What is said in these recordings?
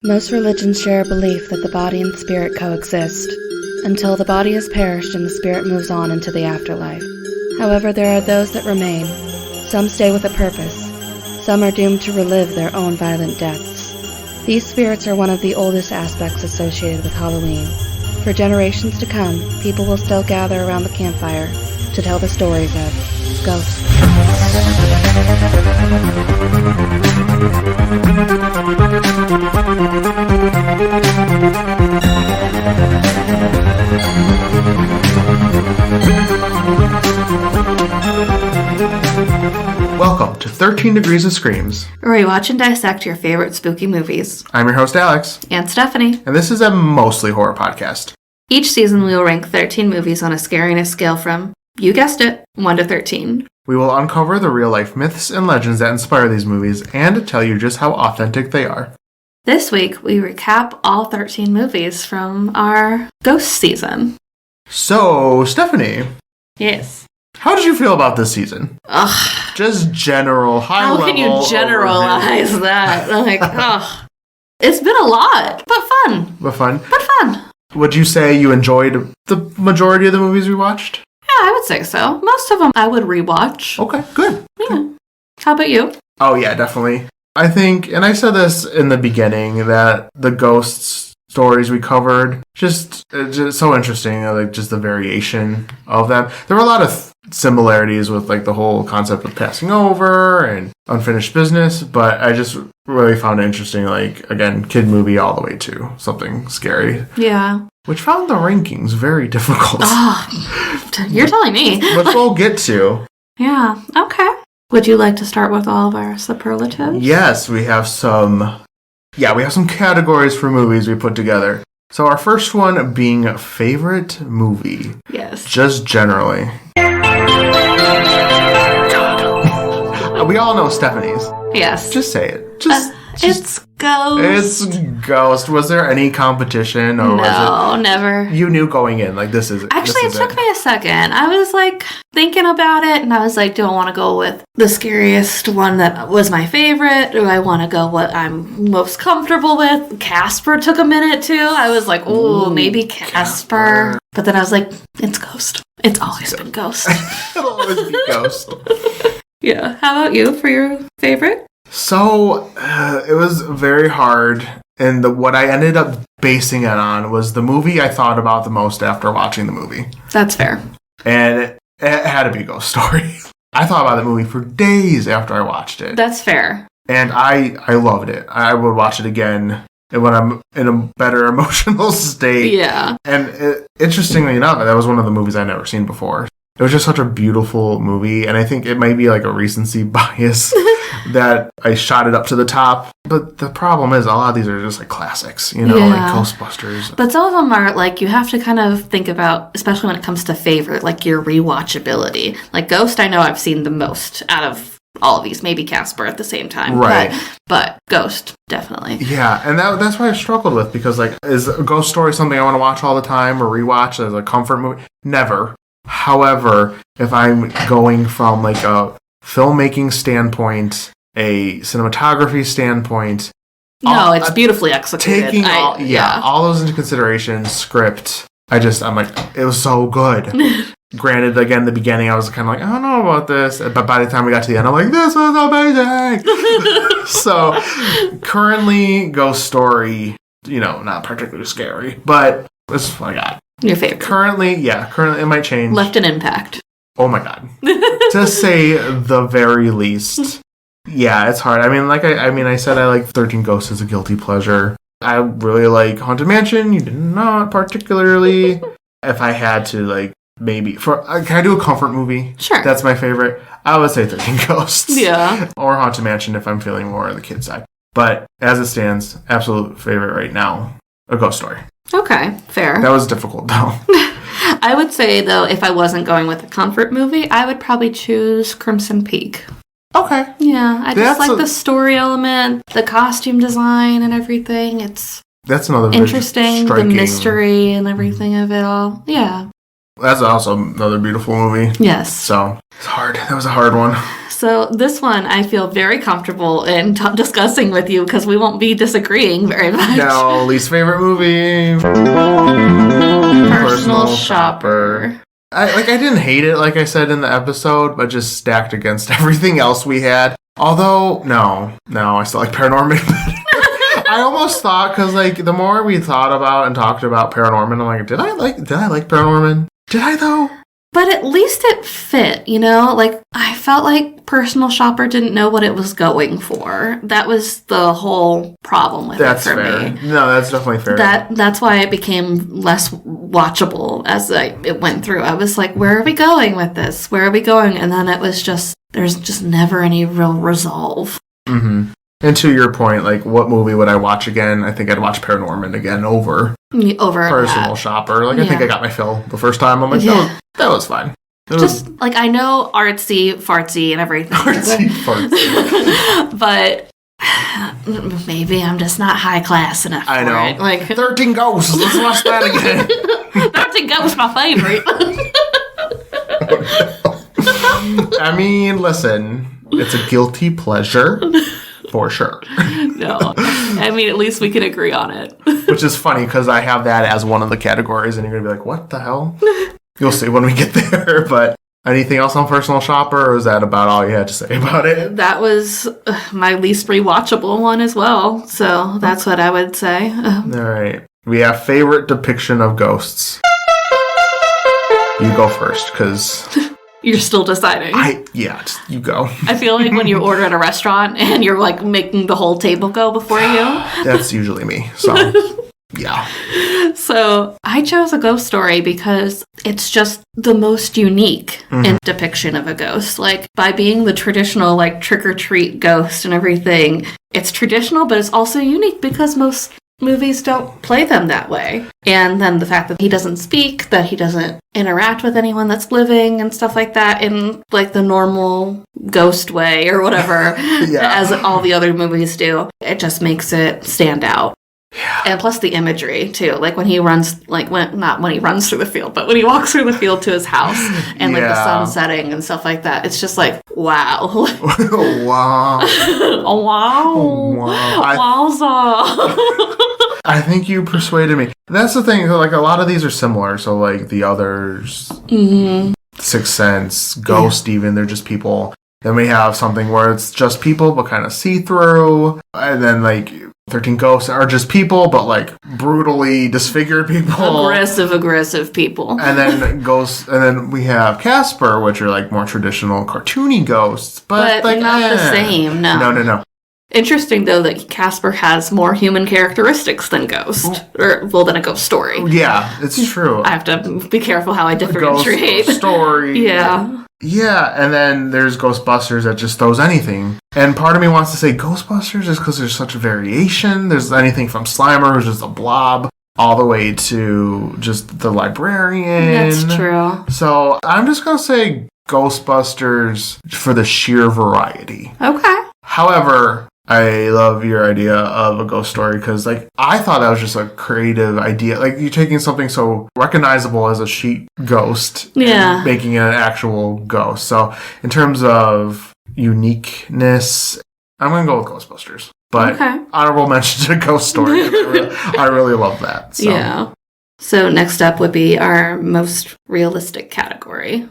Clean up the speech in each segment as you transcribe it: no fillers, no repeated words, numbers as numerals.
Most religions share a belief that the body and spirit coexist, until the body has perished and the spirit moves on into the afterlife. However, there are those that remain. Some stay with a purpose. Some are doomed to relive their own violent deaths. These spirits are one of the oldest aspects associated with Halloween. For generations to come, people will still gather around the campfire to tell the stories of ghosts. Welcome to 13 Degrees of Screams, where we watch and dissect your favorite spooky movies. I'm your host, Alex. And Stephanie. And this is a mostly horror podcast. Each season we will rank 13 movies on a scariness scale from, you guessed it, 1 to 13. We will uncover the real-life myths and legends that inspire these movies and tell you just how authentic they are. This week, we recap all 13 movies from our Ghost season. So, Stephanie. Yes. How did you feel about this season? Ugh. Just general, high level. How can you generalize that? Like, ugh. It's been a lot, but fun. But fun? But fun. Would you say you enjoyed the majority of the movies we watched? Yeah, I would say so. Most of them I would rewatch. Okay, good. Yeah. How about you? Oh, yeah, definitely. I think, and I said this in the beginning, that the ghosts stories we covered, just so interesting, like just the variation of them. There were a lot of similarities with like the whole concept of passing over and unfinished business, but I just really found it interesting, like, again, kid movie all the way to something scary. Yeah. Which found the rankings very difficult. Oh, you're telling me. Which we'll get to. Yeah, okay. Would you like to start with all of our superlatives? Yes, we have some categories for movies we put together. So our first one being favorite movie. Yes. Just generally. We all know Stephanie's. Yes. Just say it. It's Ghost. It's Ghost. Was there any competition? Or no, never. You knew going in, like, this is it. Actually, it took me a second. I was, like, thinking about it, and I was like, do I want to go with the scariest one that was my favorite? Do I want to go what I'm most comfortable with? Casper took a minute, too. I was like, ooh, maybe Casper. But then I was like, it's Ghost. It's always been Ghost. It'll always be Ghost. Yeah. How about you for your favorite? So, it was very hard, and what I ended up basing it on was the movie I thought about the most after watching the movie. That's fair. And it had to be Ghost Story. I thought about the movie for days after I watched it. That's fair. And I loved it. I would watch it again when I'm in a better emotional state. Yeah. And interestingly enough, that was one of the movies I'd never seen before. It was just such a beautiful movie, and I think it might be like a recency bias that I shot it up to the top. But the problem is, a lot of these are just like classics, like Ghostbusters. But some of them are like, you have to kind of think about, especially when it comes to favorite, like your rewatchability. Like Ghost, I know I've seen the most out of all of these, maybe Casper at the same time. Right. But Ghost, definitely. Yeah, and that's what I struggled with, because like, is a Ghost Story something I want to watch all the time or rewatch as a comfort movie? Never. However, if I'm going from like a filmmaking standpoint, a cinematography standpoint, no, it's beautifully executed. Taking all those into consideration, script, I'm like, it was so good. Granted, again, the beginning, I was kind of like, I don't know about this. But by the time we got to the end, I'm like, this was amazing. So, currently, Ghost Story, not particularly scary, but this is what I got. Your favorite. Currently, it might change. Left an impact. Oh my god. To say the very least. Yeah, it's hard. I mean, I said I like 13 Ghosts as a guilty pleasure. I really like Haunted Mansion. You did not particularly. If I had to, like, maybe can I do a comfort movie? Sure. That's my favorite. I would say 13 Ghosts. Yeah. Or Haunted Mansion if I'm feeling more on the kid side. But as it stands, absolute favorite right now, A Ghost Story. Okay, fair. That was difficult, though. I would say, though, if I wasn't going with a comfort movie, I would probably choose Crimson Peak. Okay. Yeah, I just like the story element, the costume design and everything. That's another interesting, the mystery and everything of it all. Yeah. That's also another beautiful movie. Yes. So, it's hard. That was a hard one. So this one I feel very comfortable in discussing with you because we won't be disagreeing very much. No, least favorite movie. Personal Shopper. I didn't hate it, like I said in the episode, but just stacked against everything else we had. Although, no, I still like Paranorman. I almost thought, because like the more we thought about and talked about Paranorman, I'm like, did I like Paranorman? Did I though? But at least it fit, you know? Like, I felt like Personal Shopper didn't know what it was going for. That was the whole problem with it for fair. me. No, that's definitely fair. That's why it became less watchable as it went through. I was like, where are we going with this? Where are we going? And then it was just, there's just never any real resolve. Mm-hmm. And to your point, like, what movie would I watch again? I think I'd watch Paranorman again over Personal Shopper. Like, I think I got my fill the first time. I'm like, that was fine. Like, I know artsy, fartsy, and everything. Artsy, fartsy. But maybe I'm just not high class enough for it. Like 13 Ghosts. Let's watch that again. 13 Ghosts my favorite. I mean, listen, it's a guilty pleasure. For sure. No. I mean, at least we can agree on it. Which is funny because I have that as one of the categories, and you're going to be like, what the hell? You'll see when we get there. But anything else on Personal Shopper, or is that about all you had to say about it? That was my least rewatchable one as well. So that's what I would say. All right. We have favorite depiction of ghosts. You go first, because... You're still deciding. You go. I feel like when you order at a restaurant and you're like making the whole table go before you. That's usually me. So, yeah. So I chose a ghost story because it's just the most unique in depiction of a ghost. Like, by being the traditional, like, trick-or-treat ghost and everything, it's traditional, but it's also unique because most movies don't play them that way. And then the fact that he doesn't speak, that he doesn't interact with anyone that's living and stuff like that in like the normal ghost way or whatever, as all the other movies do, it just makes it stand out. Yeah. And plus the imagery too, like when he runs, like not when he runs through the field, but when he walks through the field to his house and like the sun setting and stuff like that, it's just like, wow. Wow. Oh, wow. Wowza. I think you persuaded me. That's the thing, like a lot of these are similar, so like The Others, Sixth Sense, Ghost even, they're just people. Then we have something where it's just people but kind of see-through, and then like 13 Ghosts are just people, but like brutally disfigured people. Aggressive people. And then Ghosts, and then we have Casper, which are like more traditional cartoony ghosts, but like not the same. No. Interesting though that Casper has more human characteristics than Ghost, than a ghost story. Yeah, it's true. I have to be careful how I differentiate. Ghost story. Yeah. Yeah, and then there's Ghostbusters that just throws anything. And part of me wants to say Ghostbusters just because there's such a variation. There's anything from Slimer, who's just a blob, all the way to just the librarian. That's true. So I'm just going to say Ghostbusters for the sheer variety. Okay. However, I love your idea of a ghost story because, like, I thought that was just a creative idea. Like, you're taking something so recognizable as a sheet ghost and making it an actual ghost. So, in terms of uniqueness, I'm going to go with Ghostbusters. But honorable mention to Ghost Story. I really love that. So. Yeah. So, next up would be our most realistic category. We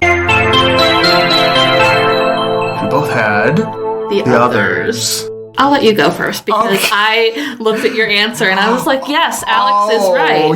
both had The Others. I'll let you go first because I looked at your answer and I was like, yes, Alex is right.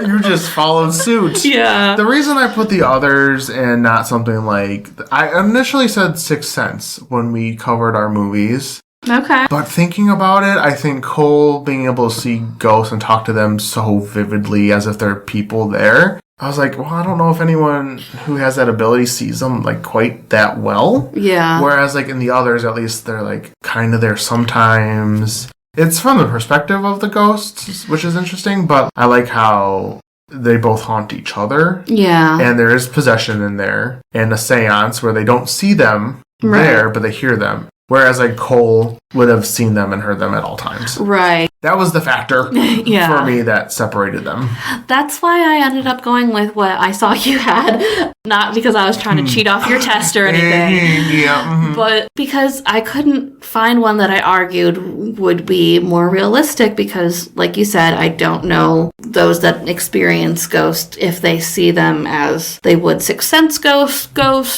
You just followed suit. Yeah. The reason I put The Others and not something like... I initially said Sixth Sense when we covered our movies. Okay. But thinking about it, I think Cole being able to see ghosts and talk to them so vividly as if they're people there... I was like, well, I don't know if anyone who has that ability sees them, like, quite that well. Yeah. Whereas, like, in The Others, at least, they're, like, kind of there sometimes. It's from the perspective of the ghosts, which is interesting, but I like how they both haunt each other. Yeah. And there is possession in there, and a seance where they don't see them there, but they hear them. Whereas, like, Cole would have seen them and heard them at all times. Right. That was the factor for me that separated them. That's why I ended up going with what I saw you had. Not because I was trying to cheat off your test or anything. But because I couldn't find one that I argued would be more realistic because, like you said, I don't know those that experience ghosts if they see them as they would Sixth Sense ghost, a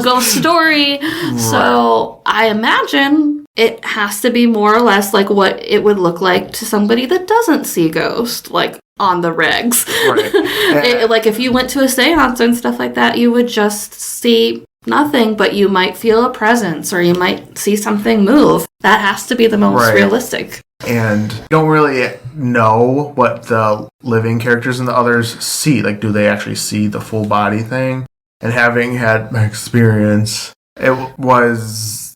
ghost story. Right. So I imagine it has to be more or less like what it would look like to somebody that doesn't see ghosts, like on the regs. Right. Like if you went to a seance and stuff like that, you would just see nothing, but you might feel a presence or you might see something move. That has to be the most realistic. And don't really know what the living characters and the others see. Like, do they actually see the full body thing? And having had my experience, it was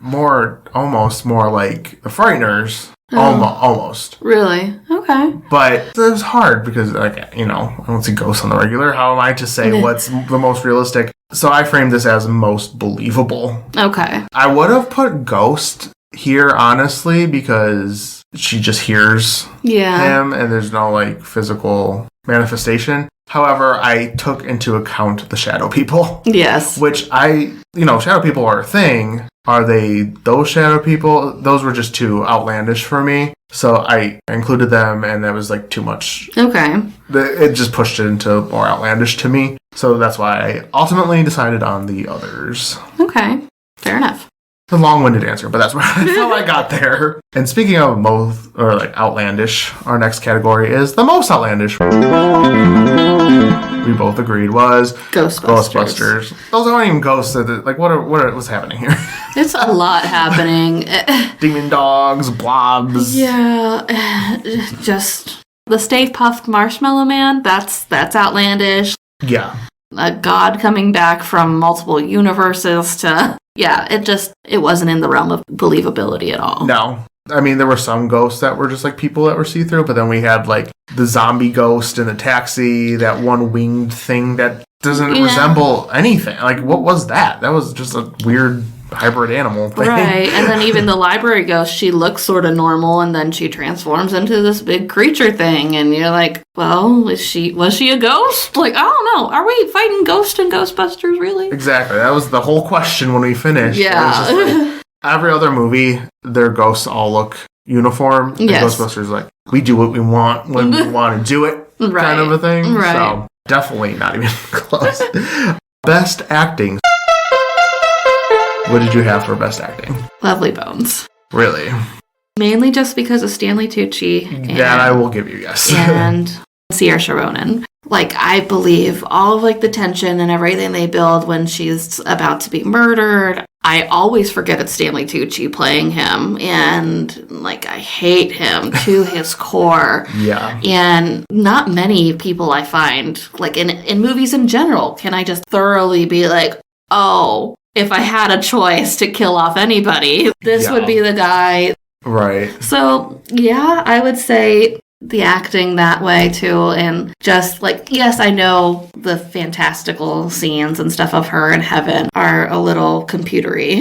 almost more like the Frighteners. Almost. Really? Okay. But it was hard because, like, I don't see ghosts on the regular. How am I to say what's the most realistic? So I framed this as most believable. Okay. I would have put Ghost here, honestly, because she just hears him and there's no, like, physical manifestation. However, I took into account the shadow people. Yes. Which shadow people are a thing. Are they those shadow people? Those were just too outlandish for me. So I included them and that was like too much. Okay. It just pushed it into more outlandish to me. So that's why I ultimately decided on the others. Okay. Fair enough. It's a long-winded answer, but that's how I got there. And speaking of outlandish, our next category is the most outlandish. We both agreed was Ghostbusters. Those aren't even ghosts. Like, what's happening here? It's a lot happening. Demon dogs, blobs. Yeah, just the Stay Puft Marshmallow Man. That's outlandish. Yeah. A god coming back from multiple universes to... Yeah, it wasn't in the realm of believability at all. No. I mean, there were some ghosts that were just like people that were see-through, but then we had like the zombie ghost in the taxi, that one winged thing that doesn't resemble anything. Like, what was that? That was just a weird hybrid animal thing. Right, and then even the library ghost, she looks sort of normal, and then she transforms into this big creature thing, and you're like, well, was she a ghost? Like, I don't know. Are we fighting ghosts in Ghostbusters, really? Exactly. That was the whole question when we finished. Yeah. Every other movie, their ghosts all look uniform. And Ghostbusters, like, we do what we want when we want to do it, kind of a thing. Right. So, definitely not even close. Best acting. What did you have for best acting? Lovely Bones. Really? Mainly just because of Stanley Tucci. That I will give you, yes. And Saoirse Ronan. Like, I believe all of, like, the tension and everything they build when she's about to be murdered. I always forget it's Stanley Tucci playing him. And, like, I hate him to his core. Yeah. And not many people I find, like, in movies in general, can I just thoroughly be like, oh... If I had a choice to kill off anybody, this would be the guy. Right. So, yeah, I would say the acting that way, too. And just, like, yes, I know the fantastical scenes and stuff of her in heaven are a little computery.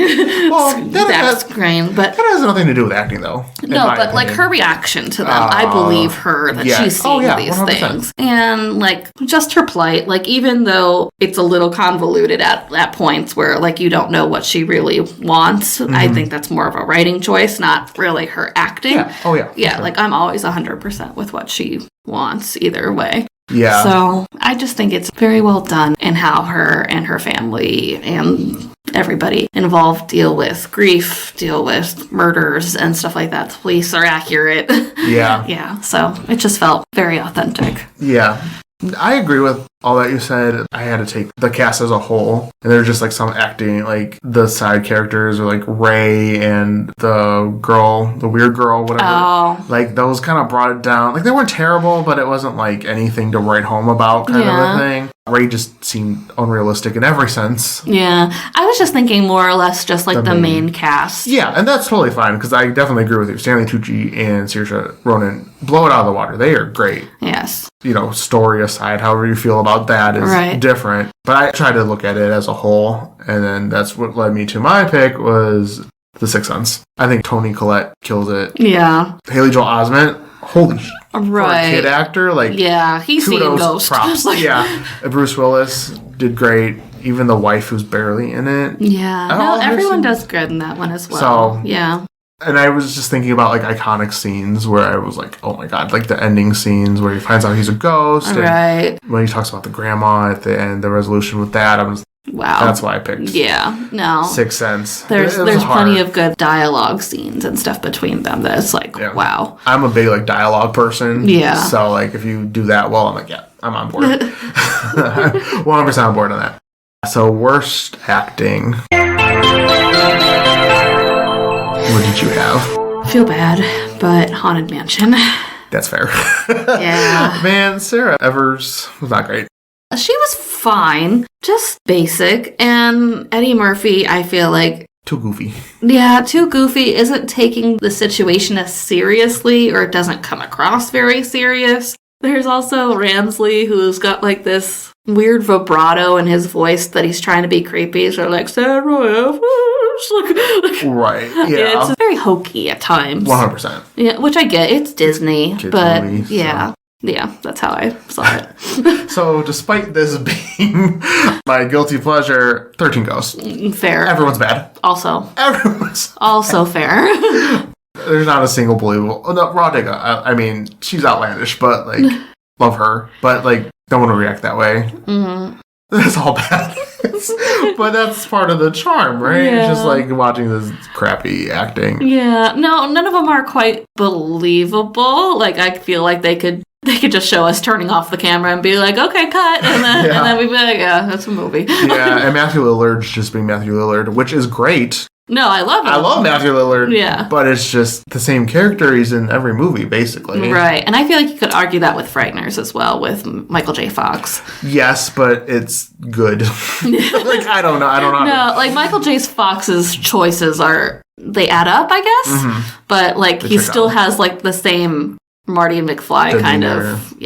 Well, that has nothing to do with acting, though. No, but, like, her reaction to them, I believe her that she's seeing these 100%. Things. And, like, just her plight, like, even though it's a little convoluted at points where, like, you don't know what she really wants, I think that's more of a writing choice, not really her acting. Yeah. Oh, yeah. Yeah, sure. Like, I'm always 100% with what she wants either way. Yeah. So I just think it's very well done in how her and her family and everybody involved deal with grief, deal with murders and stuff like that. The police are accurate. Yeah. Yeah. So it just felt very authentic. Yeah. I agree with all that you said. I had to take the cast as a whole, and there's just like some acting, like the side characters, or like Ray and the girl, the weird girl, whatever. Oh. Like those kind of brought it down. Like they weren't terrible, but it wasn't like anything to write home about, kind of a thing. Ray just seemed unrealistic in every sense. Yeah, I was just thinking more or less just like the main cast. Yeah, and that's totally fine because I definitely agree with you. Stanley Tucci and Saoirse Ronan blow it out of the water. They are great. Yes. You know, story aside, however you feel about that is different. But I try to look at it as a whole, and then that's what led me to my pick was The Sixth Sense. I think Toni Collette kills it. Yeah. Haley Joel Osment, holy shit. Right. For a kid actor, like, yeah, he's seen Ghost. Props. Yeah. Bruce Willis did great. Even the wife who's barely in it. Yeah. No, everyone does good in that one as well. So, yeah. And I was just thinking about, like, iconic scenes where I was like, oh my god, like the ending scenes where he finds out he's a ghost. Right. And when he talks about the grandma at the end, the resolution with that, I was... Wow. That's why I picked. Yeah, no. Sixth Sense. There's plenty of good dialogue scenes and stuff between them that it's like, wow. I'm a big, like, dialogue person. Yeah. So, like, if you do that well, I'm like, yeah, I'm on board. 100% on board on that. So, worst acting. What did you have? Feel bad, but Haunted Mansion. That's fair. Yeah. Man, Sarah Evers was not great. She was fine, just basic. And Eddie Murphy, I feel like... Too goofy. Yeah, too goofy. Isn't taking the situation as seriously, or it doesn't come across very serious. There's also Ramsley, who's got like this weird vibrato in his voice that he's trying to be creepy. So like, Sarah Evers. Right, yeah. It's very hokey at times. 100%. Yeah, which I get. It's Disney. Kids but movie, yeah. So. Yeah, that's how I saw it. So, despite this being my guilty pleasure, 13 Ghosts. Fair. Everyone's bad. Also. Everyone's also fair. There's not a single believable... Oh, no, Raw Digga. I mean, she's outlandish, but, like, love her. But, like, don't want to react that way. Mm-hmm. That's all bad. But that's part of the charm, right? Yeah. It's just, like, watching this crappy acting. Yeah. No, none of them are quite believable. Like, I feel like they could just show us turning off the camera and be like, okay, cut. And then we'd be like, yeah, that's a movie. Yeah, and Matthew Lillard's just being Matthew Lillard, which is great. No, I love him. I love Matthew Lillard. Yeah. But it's just the same character he's in every movie, basically. Right. And I feel like you could argue that with Frighteners as well, with Michael J. Fox. Yes, but it's good. Like, I don't know. No, like, Michael J. Fox's choices they add up, I guess. Mm-hmm. But, like, he still has, like, the same Marty McFly kind of,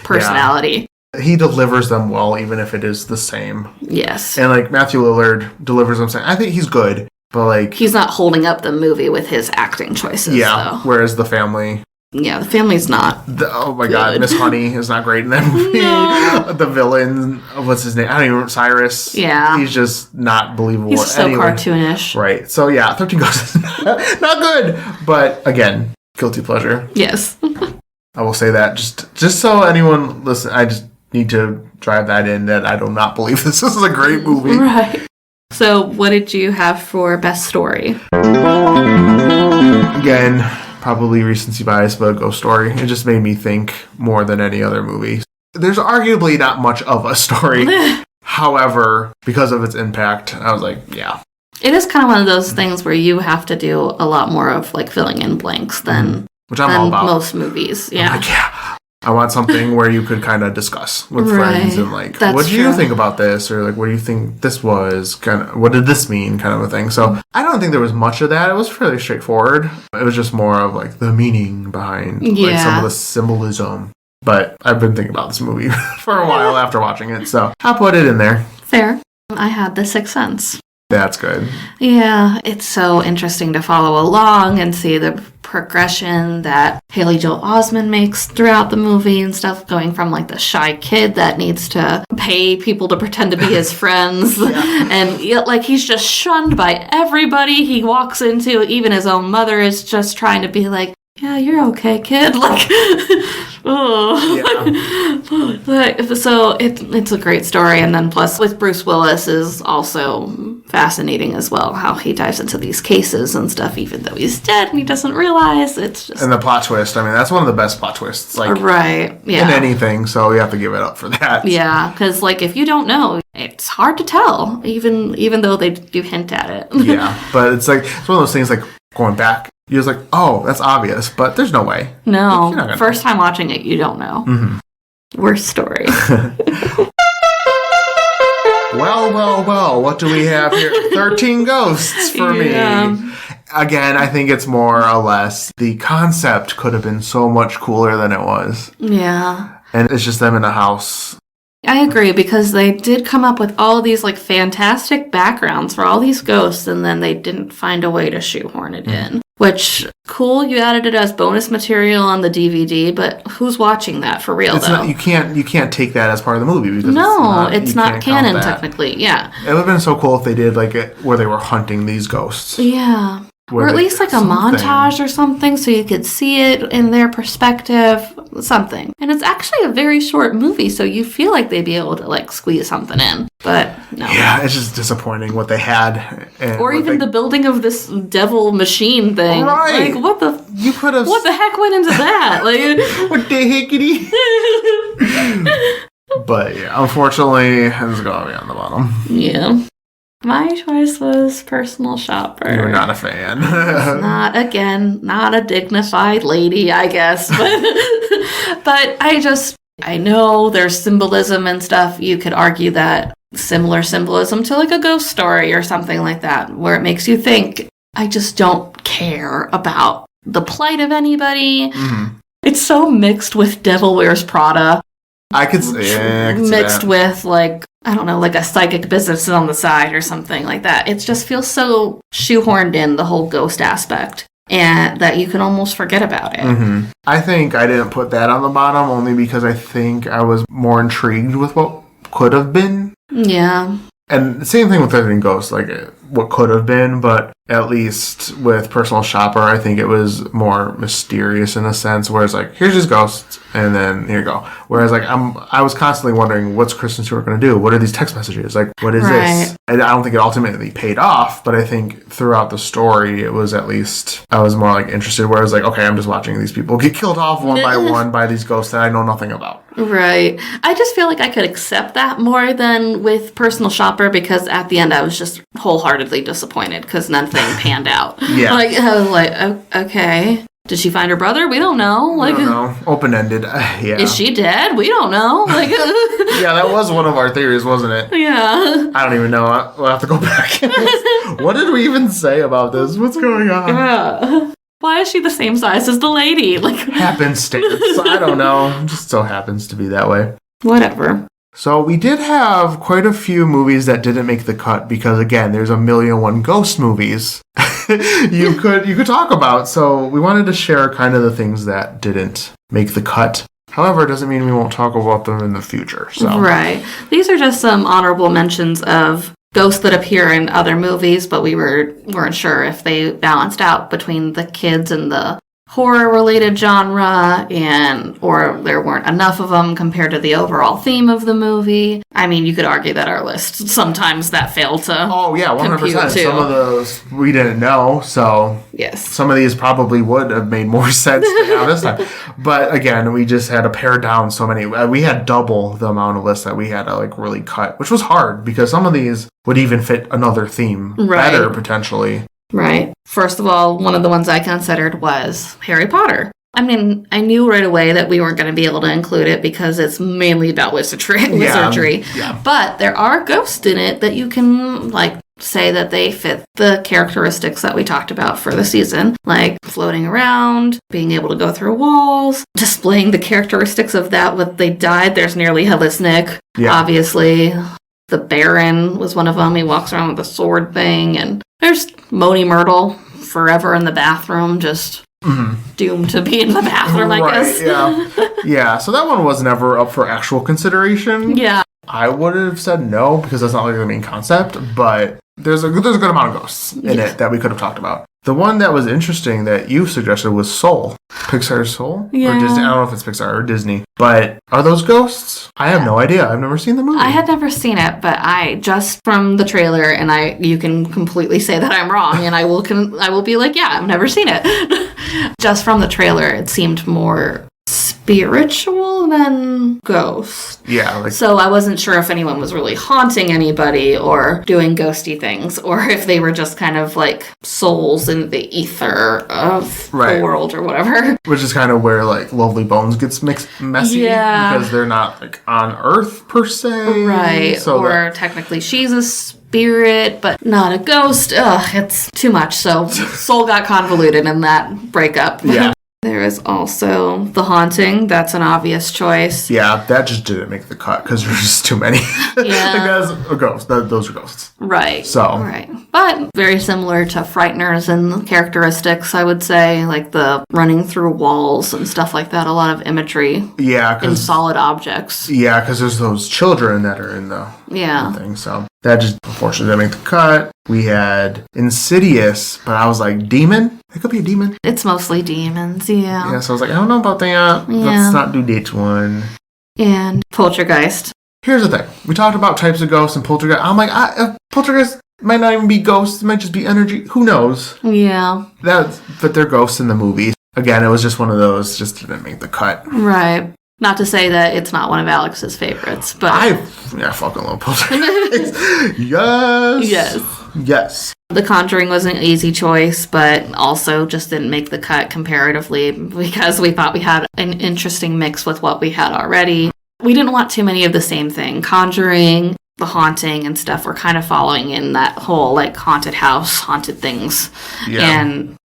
personality. Yeah. He delivers them well, even if it is the same. Yes. And, like, Matthew Lillard delivers them saying, I think he's good. But, like... He's not holding up the movie with his acting choices, Yeah, though. Whereas The Family... Yeah, The Family's not oh, my God. Miss Honey is not great in that movie. No. The villain... What's his name? I don't even remember. Cyrus. Yeah. He's just not believable. He's so cartoonish. Right. So, yeah, 13 Ghosts is not good. But, again, guilty pleasure. Yes. I will say that. Just so anyone listen, I just need to drive that in that I do not believe this is a great movie. Right. So, what did you have for best story? Again, probably recency bias, but a Ghost Story. It just made me think more than any other movie. There's arguably not much of a story. However, because of its impact, I was like, yeah. It is kind of one of those things where you have to do a lot more of, like, filling in blanks than, which I'm all about. Most movies. Yeah. I'm like, yeah. I want something where you could kind of discuss with friends and like, what do you think about this? Or like, what do you think this was? Kind of, what did this mean? Kind of a thing. So I don't think there was much of that. It was fairly straightforward. It was just more of like the meaning behind like some of the symbolism. But I've been thinking about this movie for a while after watching it. So I'll put it in there. Fair. I had The Sixth Sense. That's good. Yeah, it's so interesting to follow along and see the progression that Haley Joel Osment makes throughout the movie and stuff, going from like the shy kid that needs to pay people to pretend to be his friends and like he's just shunned by everybody he walks into. Even his own mother is just trying to be like, yeah, you're okay, kid. Like, so it's a great story. And then plus with Bruce Willis is also fascinating as well, how he dives into these cases and stuff, even though he's dead and he doesn't realize. It's just... And the plot twist, I mean, that's one of the best plot twists, like, right, yeah, in anything, so you have to give it up for that. Yeah, because, like, if you don't know, it's hard to tell, even though they do hint at it. Yeah, but it's like, it's one of those things, like, going back, you're just like, oh, that's obvious, but there's no way. No, first time watching it, you don't know. Mm-hmm. Worst story. Well, what do we have here? 13 Ghosts for me. Again, I think it's more or less the concept could have been so much cooler than it was. Yeah. And it's just them in a house. I agree, because they did come up with all these like fantastic backgrounds for all these ghosts, and then they didn't find a way to shoehorn it in. Which, cool, you added it as bonus material on the DVD, but who's watching that for real, though? You can't take that as part of the movie because it's not canon technically. Yeah, it would have been so cool if they did like it where they were hunting these ghosts. Yeah. Or at least like a montage or something so you could see it in their perspective, something. And it's actually a very short movie, so you feel like they'd be able to like squeeze something in. But no. Yeah, it's just disappointing what they had. Or even the building of this devil machine thing. Right. Like, what the heck went into that? Like, what the heckity? But yeah, unfortunately, it's going to be on the bottom. Yeah. My choice was Personal Shopper. You're not a fan. Not a dignified lady, I guess. But I know there's symbolism and stuff. You could argue that similar symbolism to like a ghost story or something like that, where it makes you think. I just don't care about the plight of anybody. Mm-hmm. It's so mixed with Devil Wears Prada. I could say mixed with like, I don't know, like a psychic business on the side or something like that. It just feels so shoehorned in, the whole ghost aspect, and that you can almost forget about it. Mm-hmm. I think I didn't put that on the bottom only because I think I was more intrigued with what could have been. Yeah. And the same thing with Living Ghosts, like what could have been, but at least with Personal Shopper, I think it was more mysterious in a sense, where it's like, here's his ghosts, and then here you go. Whereas like I was constantly wondering, what's Kristen Stewart going to do? What are these text messages? Like, what is this? And I don't think it ultimately paid off, but I think throughout the story, it was at least, I was more like interested, where I was like, okay, I'm just watching these people get killed off one by one by these ghosts that I know nothing about. Right. I just feel like I could accept that more than with Personal Shopper, because at the end I was just wholeheartedly disappointed because nothing panned out. Yeah. Like, I was like, okay. Did she find her brother? We don't know. Like, I don't know. Open-ended. Yeah. Is she dead? We don't know. Like, yeah, that was one of our theories, wasn't it? Yeah. I don't even know. We'll have to go back. What did we even say about this? What's going on? Yeah. Why is she the same size as the lady? Like, happenstance. I don't know. It just so happens to be that way. Whatever. So we did have quite a few movies that didn't make the cut because, again, there's 1,000,001 ghost movies you could talk about. So we wanted to share kind of the things that didn't make the cut. However, it doesn't mean we won't talk about them in the future. So. Right. These are just some honorable mentions of ghosts that appear in other movies, but we weren't sure if they balanced out between the kids and the horror-related genre, or there weren't enough of them compared to the overall theme of the movie. I mean, you could argue that our list, sometimes that failed to 100%. Too. Some of those we didn't know, so yes. Some of these probably would have made more sense to have this time. But again, we just had to pare down so many. We had double the amount of lists that we had to like really cut, which was hard because some of these would even fit another theme better potentially. Right. First of all, one of the ones I considered was Harry Potter. I mean, I knew right away that we weren't going to be able to include it because it's mainly about wizardry. Yeah. But there are ghosts in it that you can, like, say that they fit the characteristics that we talked about for the season, like floating around, being able to go through walls, displaying the characteristics of that when they died. There's nearly Headless Nick, obviously. The Baron was one of them. He walks around with a sword thing. And there's Moni Myrtle forever in the bathroom, just doomed to be in the bathroom, I guess. Yeah, so that one was never up for actual consideration. Yeah. I would have said no, because that's not like the main concept, but there's a good amount of ghosts in it that we could have talked about. The one that was interesting that you suggested was Soul. Pixar's Soul? Yeah. Or Disney. I don't know if it's Pixar or Disney. But are those ghosts? I have no idea. I've never seen the movie. I had never seen it, but just from the trailer, and you can completely say that I'm wrong, and I will be like, yeah, I've never seen it. Just from the trailer, it seemed more spiritual than ghost. Yeah. So I wasn't sure if anyone was really haunting anybody or doing ghosty things, or if they were just kind of like souls in the ether of the world or whatever. Which is kind of where like Lovely Bones gets messy. Yeah. Because they're not like on Earth per se. Right. So technically she's a spirit, but not a ghost. Ugh, it's too much. So Soul got convoluted in that breakup. Yeah. There is also The Haunting. That's an obvious choice. Yeah, that just didn't make the cut because there's just too many. Yeah. Like, that's a ghost. Those are ghosts. Right. So. Right. But very similar to Frighteners in characteristics, I would say, like the running through walls and stuff like that. A lot of imagery. Yeah. In solid objects. Yeah, because there's those children that are in the thing. So that just unfortunately didn't make the cut. We had Insidious, but I was like, demon? It could be a demon. It's mostly demons, yeah. Yeah, so I was like, I don't know about that. Yeah. Let's not do date one. And Poltergeist. Here's the thing. We talked about types of ghosts and poltergeist. I'm like, poltergeist might not even be ghosts. It might just be energy. Who knows? Yeah. But they're ghosts in the movie. Again, it was just one of those, just didn't make the cut. Right. Not to say that it's not one of Alex's favorites, but... I fucking love poltergeist. Yes. Yes. The Conjuring was an easy choice, but also just didn't make the cut comparatively because we thought we had an interesting mix with what we had already. We didn't want too many of the same thing. Conjuring, The Haunting, and stuff were kind of following in that whole, like, haunted house, haunted things. Yeah.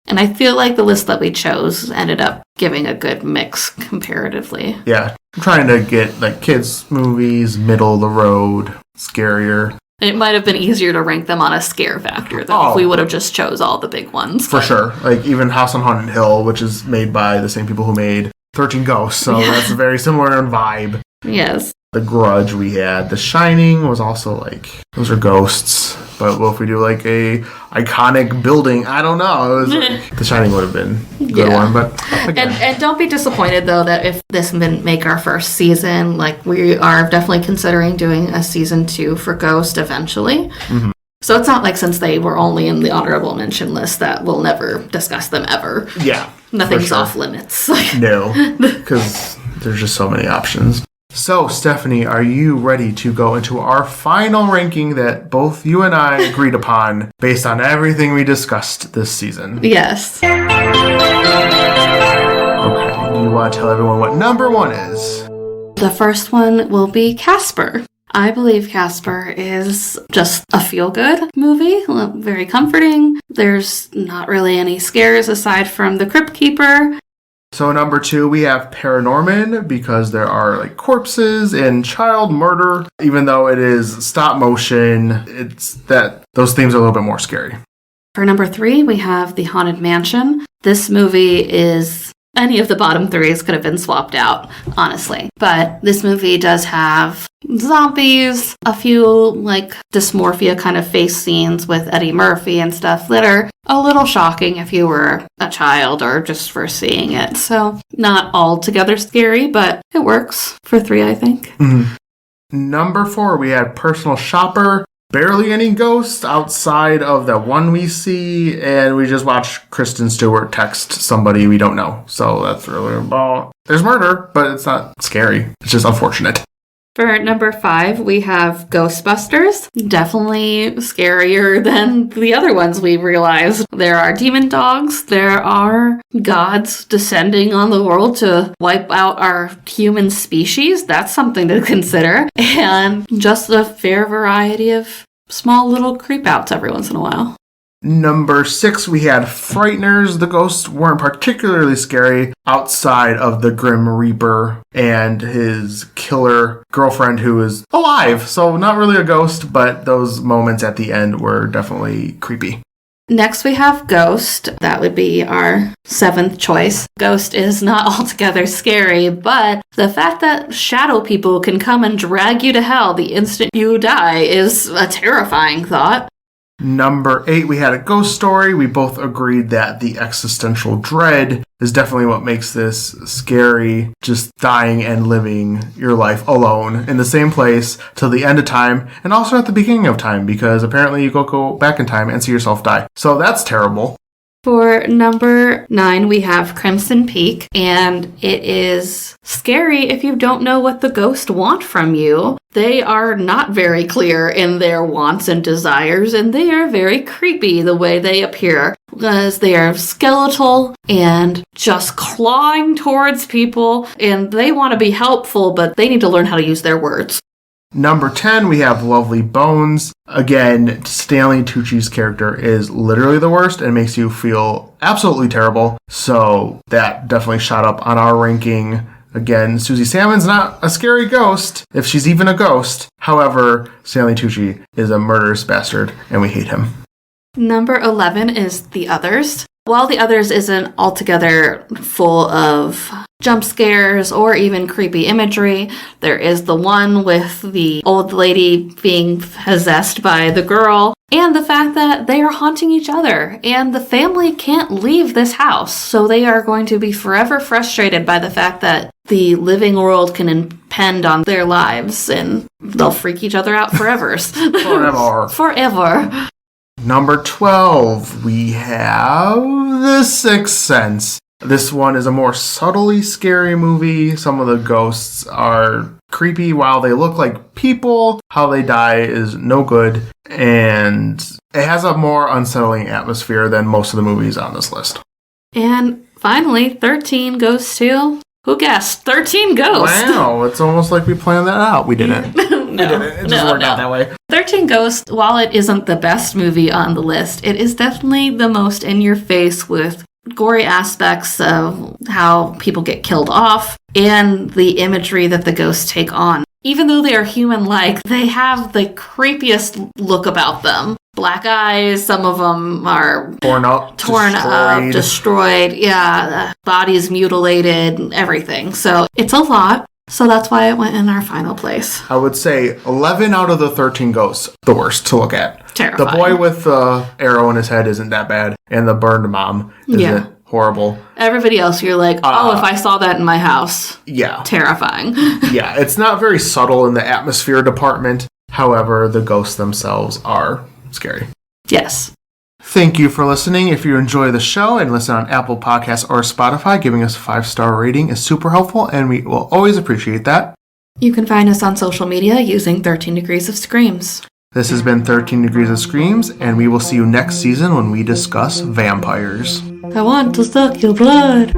And I feel like the list that we chose ended up giving a good mix comparatively. Yeah. I'm trying to get, like, kids' movies, middle of the road, scarier. It might have been easier to rank them on a scare factor, though, if we would have just chose all the big ones. For sure. Like, even House on Haunted Hill, which is made by the same people who made 13 Ghosts, so that's very similar in vibe. Yes. The Grudge we had. The Shining was also like, those are ghosts. But what if we do like a iconic building? I don't know. It was like, The Shining would have been a good one. But again. And don't be disappointed, though, that if this didn't make our first season, like we are definitely considering doing a season 2 for Ghost eventually. Mm-hmm. So it's not like since they were only in the honorable mention list that we'll never discuss them ever. Yeah. Nothing's off limits. No. Because there's just so many options. So, Stephanie, are you ready to go into our final ranking that both you and I agreed upon based on everything we discussed this season? Yes. Okay, do you want to tell everyone what number 1 is? The first one will be Casper. I believe Casper is just a feel-good movie, very comforting. There's not really any scares aside from the Crypt Keeper. So number 2, we have Paranorman, because there are like corpses and child murder. Even though it is stop motion, it's that those themes are a little bit more scary. For number 3, we have The Haunted Mansion. This movie is... Any of the bottom 3s could have been swapped out, honestly. But this movie does have zombies, a few, like, dysmorphia kind of face scenes with Eddie Murphy and stuff that are a little shocking if you were a child or just for seeing it. So, not altogether scary, but it works for 3, I think. Mm-hmm. Number 4, we had Personal Shopper. Barely any ghosts outside of the one we see, and we just watch Kristen Stewart text somebody we don't know. So that's really about... There's murder, but it's not scary. It's just unfortunate. For number 5, we have Ghostbusters. Definitely scarier than the other ones we realized. There are demon dogs. There are gods descending on the world to wipe out our human species. That's something to consider. And just a fair variety of small little creep outs every once in a while. Number 6, we had Frighteners. The ghosts weren't particularly scary outside of the Grim Reaper and his killer girlfriend who is alive. So not really a ghost, but those moments at the end were definitely creepy. Next we have Ghost. That would be our 7th choice. Ghost is not altogether scary, but the fact that shadow people can come and drag you to hell the instant you die is a terrifying thought. Number 8, we had A Ghost Story. We both agreed that the existential dread is definitely what makes this scary, just dying and living your life alone in the same place till the end of time, and also at the beginning of time, because apparently you go back in time and see yourself die. So that's terrible. For number 9, we have Crimson Peak, and it is scary if you don't know what the ghosts want from you. They are not very clear in their wants and desires, and they are very creepy the way they appear, because they are skeletal and just clawing towards people, and they want to be helpful, but they need to learn how to use their words. Number 10, we have Lovely Bones. Again, Stanley Tucci's character is literally the worst and makes you feel absolutely terrible. So that definitely shot up on our ranking. Again, Susie Salmon's not a scary ghost, if she's even a ghost. However, Stanley Tucci is a murderous bastard, and we hate him. Number 11 is The Others. While The Others isn't altogether full of jump scares or even creepy imagery, there is the one with the old lady being possessed by the girl, and the fact that they are haunting each other, and the family can't leave this house, so they are going to be forever frustrated by the fact that the living world can impend on their lives, and they'll freak each other out forever. Forever. Number 12, we have The Sixth Sense. This one is a more subtly scary movie. Some of the ghosts are creepy while they look like people. How they die is no good. And it has a more unsettling atmosphere than most of the movies on this list. And finally, 13 goes to... Who guessed? 13 Ghosts. Wow, it's almost like we planned that out. We didn't. We didn't. It just worked out that way. 13 Ghosts, while it isn't the best movie on the list, it is definitely the most in your face with gory aspects of how people get killed off and the imagery that the ghosts take on. Even though they are human-like, they have the creepiest look about them. Black eyes, some of them are torn up, destroyed. Yeah, bodies mutilated, everything. So it's a lot. So that's why it went in our final place. I would say 11 out of the 13 ghosts, the worst to look at. Terrifying. The boy with the arrow in his head isn't that bad, and the burned mom isn't horrible. Everybody else, you're like, if I saw that in my house. Yeah. Terrifying. Yeah, it's not very subtle in the atmosphere department. However, the ghosts themselves are scary. Yes. Thank you for listening. If you enjoy the show and listen on Apple Podcasts or Spotify, giving us a 5-star rating is super helpful, and we will always appreciate that. You can find us on social media using 13 Degrees of Screams. This has been 13 Degrees of Screams, and we will see you next season when we discuss vampires. I want to suck your blood.